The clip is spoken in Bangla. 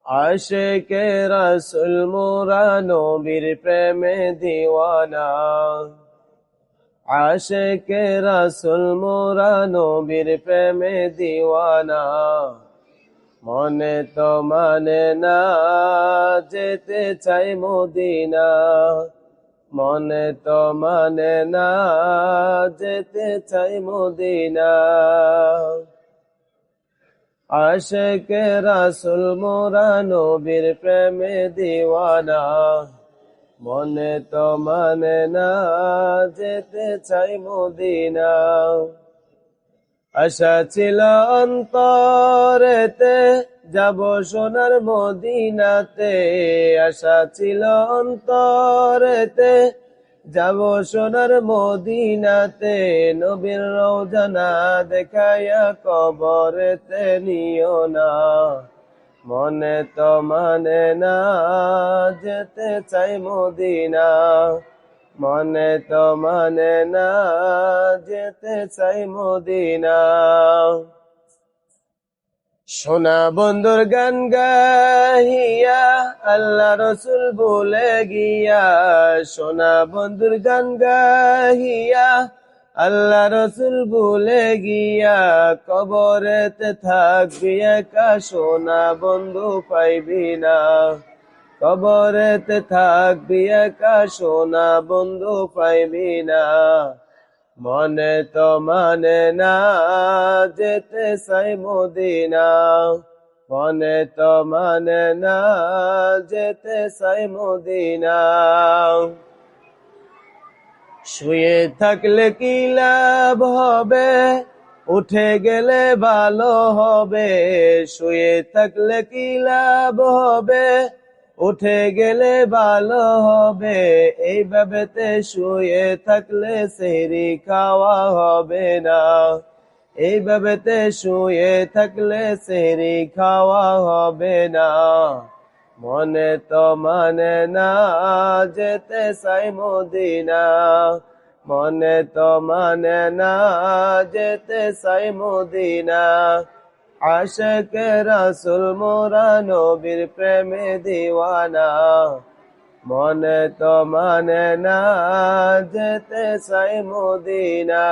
আশিকে রাসূল মোরা নবীর প্রেমে দিওয়ানা। আশিকে রাসূল মোরা নবীর প্রেমে দিওয়ানা। মনে তো মানে না যেতে চাই মদিনা। মনে তো মানে না যেতে চাই মদিনা। আশিকে রাসূল মোরা নবীর প্রেমে দিওয়ানা। মনে তো মানে না যেতে চাই মদিনা। আশা ছিল অন্তরেতে যাব সোনার মদিনাতে। আশা ছিল অন্তরেতে যাব সোনার মদিনাতে। নবীর রওজা না দেখায়া কবরেতে নিও না। মনে তো মানে না যেতে চাই মদিনা। মনে তো মানে না যেতে চাই মদিনা। সোনা বন্ধুর গান গাহিয়া আল্লাহ রসুল ভুলে গিয়া। সোনা বন্ধুর গান গাহিয়া আল্লাহ রসুল ভুলে গিয়া। কবরেতে থাকবি একা সোনা বন্ধু পাইবি না। কবরেতে থাকবি একা সোনা বন্ধু পাইবি না। মনে তো মানে না যেতে চাই মদিনা। মনে তো মানে না যেতে চাই মদিনা। শুয়ে থাকলে কি লাভ হবে, উঠে গেলে ভালো হবে। শুয়ে থাকলে কি লাভ হবে, উঠে গেলে ভালো হবে। এইভাবেতে শুয়ে থাকলে সেহরি খাওয়া হবে না। এইভাবেতে শুয়ে থাকলে সেহরি খাওয়া হবে না। মনে তো মানে না যেতে চাই মদিনা। মনে তো মানে না যেতে চাই মদিনা। আশিকে রাসূল মোরা নবীর প্রেমে দিওয়ানা। মনে তো মানে না যেতে চাই মদিনা।